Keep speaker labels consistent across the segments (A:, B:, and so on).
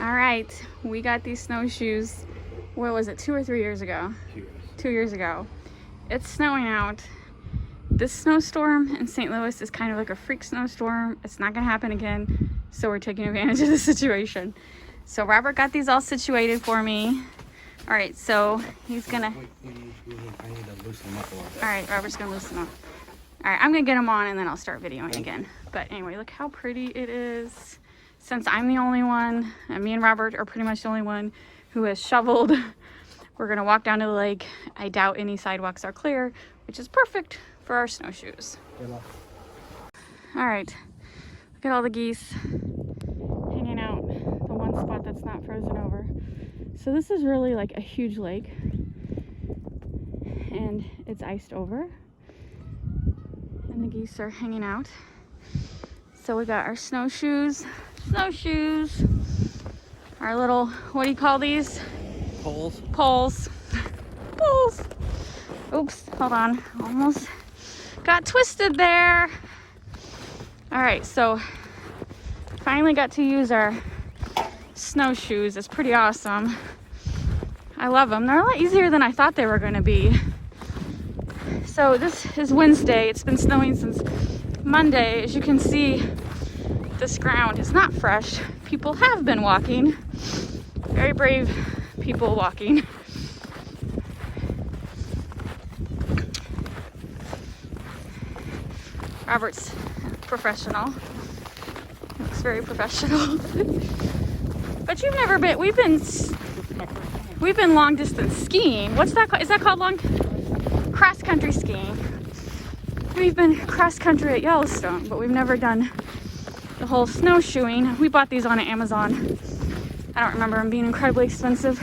A: All right, we got these snowshoes, what was it, 2 or 3 years ago? 2 years ago. It's snowing out. This snowstorm in St. Louis is kind of like a freak snowstorm. It's not gonna happen again, so we're taking advantage of the situation. So Robert got these all situated for me. All right, so he's gonna...
B: I need to loosen them up a little bit.
A: All right, Robert's gonna loosen them up. All right, I'm gonna get them on and then I'll start videoing again. But anyway, look how pretty it is. Since I'm the only one, and me and Robert are pretty much the only one who has shoveled, we're gonna walk down to the lake. I doubt any sidewalks are clear, which is perfect for our snowshoes. All right, look at all the geese hanging out, the one spot that's not frozen over. So this is really like a huge lake and it's iced over and the geese are hanging out. So we got our snowshoes, our little, what do you call these?
B: Poles.
A: Poles. Oops, hold on, almost got twisted there. All right, so finally got to use our snowshoes. It's pretty awesome. I love them. They're a lot easier than I thought they were going to be. So this is Wednesday. It's been snowing since Monday. As you can see, this ground is not fresh. People have been walking. Very brave people walking. Robert's professional. Looks very professional. But you've never been, we've been long distance skiing. What's that called? Is that called long? Cross country skiing. We've been cross country at Yellowstone, but we've never done the whole snowshoeing. We bought these on Amazon. I don't remember them being incredibly expensive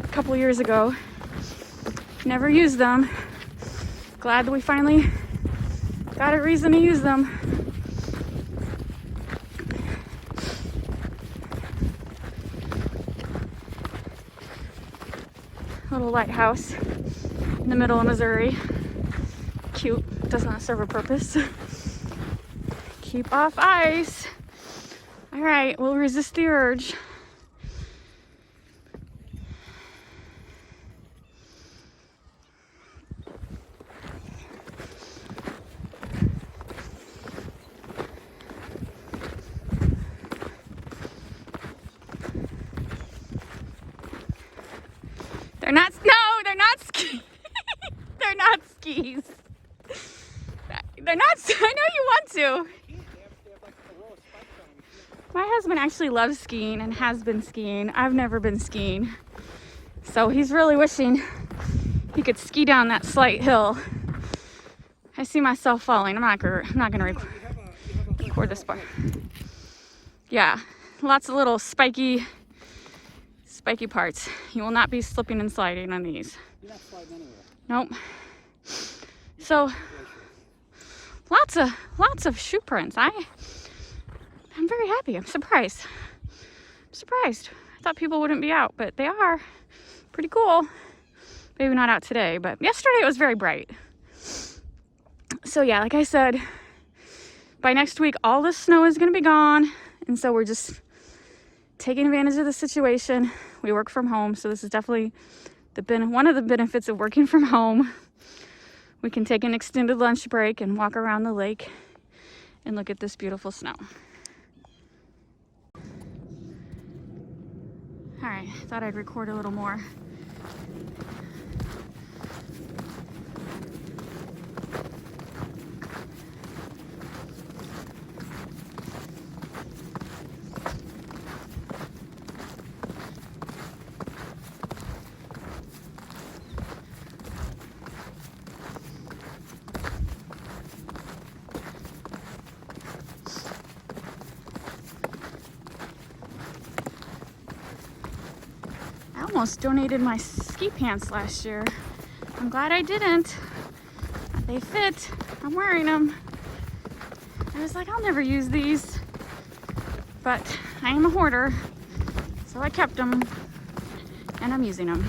A: a couple years ago. Never used them. Glad that we finally got a reason to use them. Little lighthouse in the middle of Missouri. Cute, does not serve a purpose. Keep off ice. All right, we'll resist the urge. They're not, no, they're not skis. They're not skis. They're not, I know you want to. My husband actually loves skiing and has been skiing. I've never been skiing. So he's really wishing he could ski down that slight hill. I see myself falling. I'm not gonna record this part. Yeah, lots of little spiky parts. You will not be slipping and sliding on these.
B: You're not sliding anywhere.
A: Nope. So lots of shoe prints. I'm very happy. I'm surprised. I thought people wouldn't be out, but they are. Pretty cool. Maybe not out today, but yesterday it was very bright. So yeah, like I said, by next week all the snow is going to be gone, and so we're just taking advantage of the situation. We work from home, so this is definitely one of the benefits of working from home. We can take an extended lunch break and walk around the lake and look at this beautiful snow. All right, thought I'd record a little more. I almost donated my ski pants last year. I'm glad I didn't. They fit. I'm wearing them. I was like, I'll never use these. But I am a hoarder, so I kept them and I'm using them.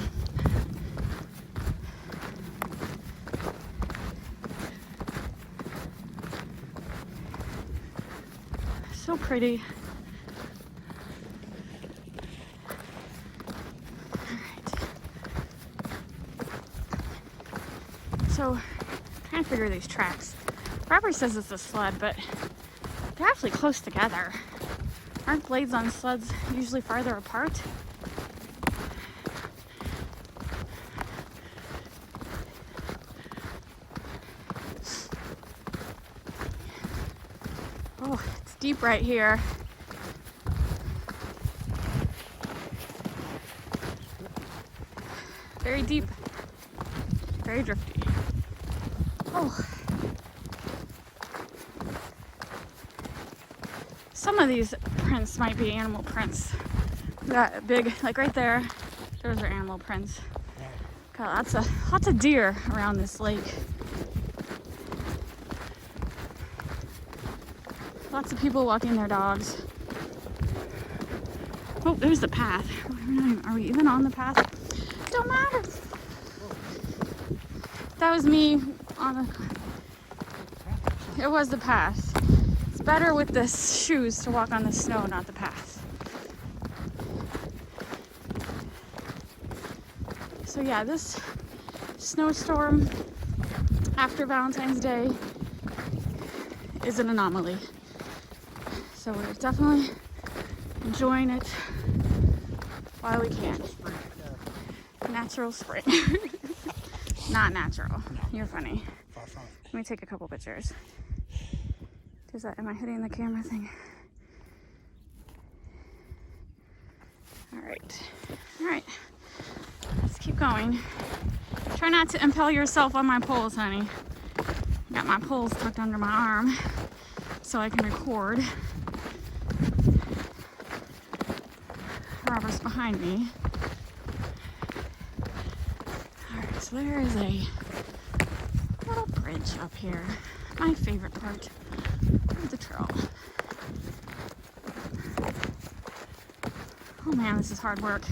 A: So pretty. So, trying to figure these tracks. Robert says it's a sled, but they're actually close together. Aren't blades on sleds usually farther apart? Oh, it's deep right here. Very deep. Very drifty. Oh. Some of these prints might be animal prints. That big, like right there, those are animal prints. Got lots of deer around this lake. Lots of people walking their dogs. Oh, there's the path. Are we even on the path? Don't matter. That was me on the... It was the path. It's better with the shoes to walk on the snow, not the path. So yeah, this snowstorm after Valentine's Day is an anomaly. So we're definitely enjoying it while we can. Natural spring. Not natural. You're funny. Let me take a couple pictures. Am I hitting the camera thing? All right. Let's keep going. Try not to impale yourself on my poles, honey. Got my poles tucked under my arm so I can record. Robert's behind me. All right, so there is a little bridge up here. My favorite part of the trail. Oh man, this is hard work.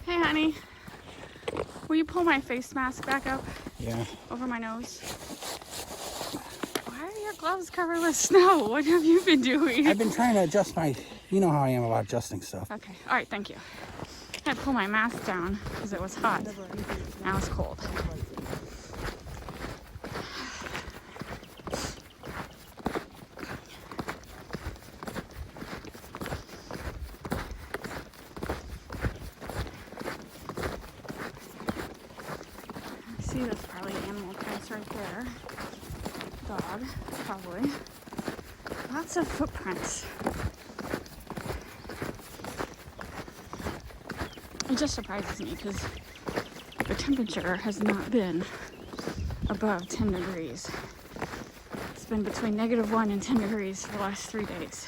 A: Hey honey, will you pull my face mask back up?
B: Yeah.
A: Over my nose? Why are your gloves covered with snow? What have you been doing?
B: I've been trying to adjust you know how I am about adjusting stuff.
A: Okay, all right, thank you. I had to pull my mask down because it was hot. Now it's cold. See, that's probably animal prints right there. Dog, probably. Lots of footprints. It just surprises me because the temperature has not been above 10 degrees. It's been between -1 and 10 degrees for the last 3 days.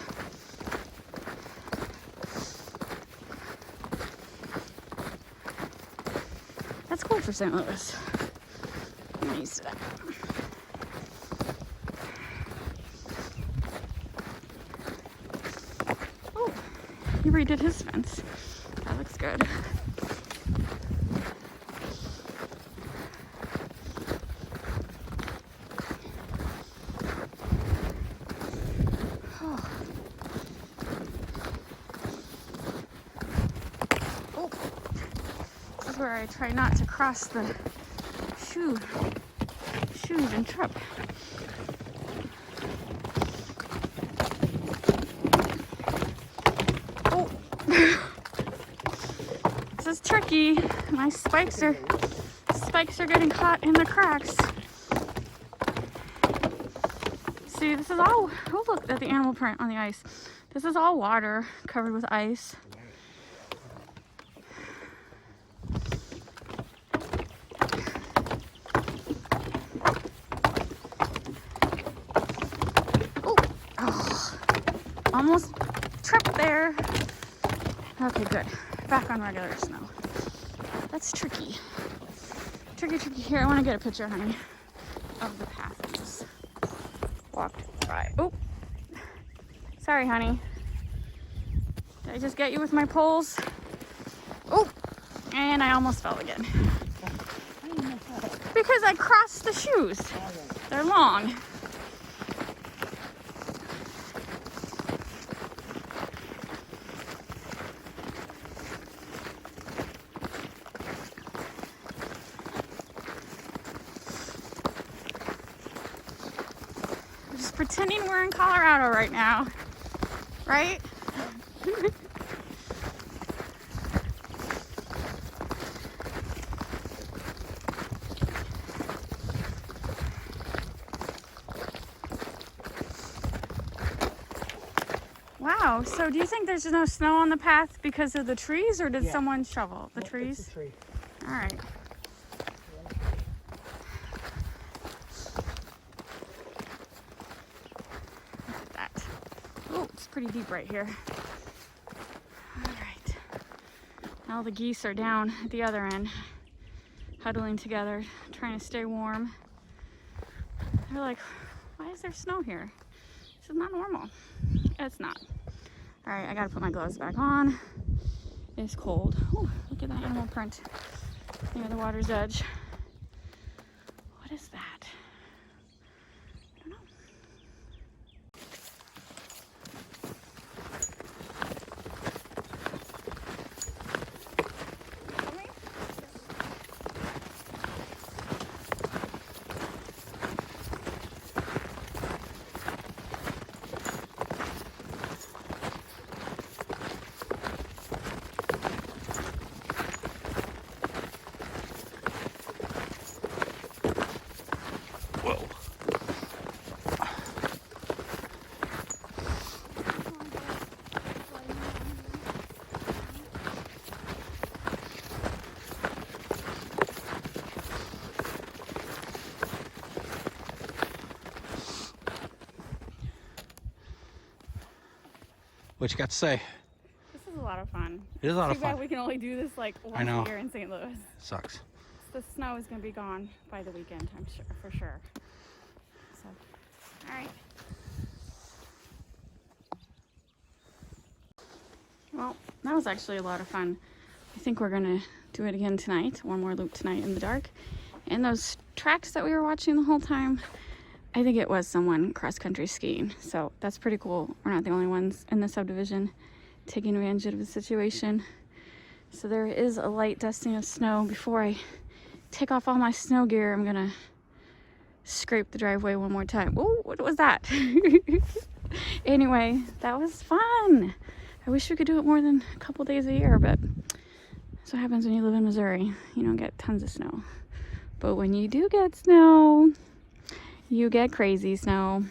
A: That's cold for St. Louis. I'm used to that. Oh, he redid his fence. That looks good. Oh. Oh. This is where I try not to cross the shoes and trip. Oh. This is tricky. My spikes are getting caught in the cracks. See, this is all, oh look at the animal print on the ice. This is all water covered with ice. Oh, almost tripped there. Okay, good. Back on regular snow. That's tricky. Tricky. Here, I want to get a picture, honey, of the path I just walked by. Oh, sorry, honey. Did I just get you with my poles? Oh, and I almost fell again. Because I crossed the shoes. They're long. We're just pretending we're in Colorado right now, right? Wow, so do you think there's no snow on the path because of the trees, or did someone shovel the trees?
B: It's a tree.
A: All right. Look at that. Oh, it's pretty deep right here. All right. Now the geese are down at the other end, huddling together, trying to stay warm. They're like, why is there snow here? This is not normal. It's not. All right, I gotta put my gloves back on. It's cold. Ooh, look at that animal print near the water's edge. What is that? I don't know.
B: What you got to say?
A: This is a lot of fun.
B: It is a lot of
A: Too bad
B: fun.
A: we can only do this like once a year in St. Louis.
B: Sucks.
A: The snow is gonna be gone by the weekend, I'm sure, for sure. So, all right. Well, that was actually a lot of fun. I think we're gonna do it again tonight. One more loop tonight in the dark. And those tracks that we were watching the whole time, I think it was someone cross-country skiing. So that's pretty cool. We're not the only ones in the subdivision taking advantage of the situation. So there is a light dusting of snow. Before I take off all my snow gear, I'm gonna scrape the driveway one more time. Oh, what was that? Anyway, that was fun. I wish we could do it more than a couple days a year, but that's what happens when you live in Missouri. You don't get tons of snow. But when you do get snow, you get crazy snow.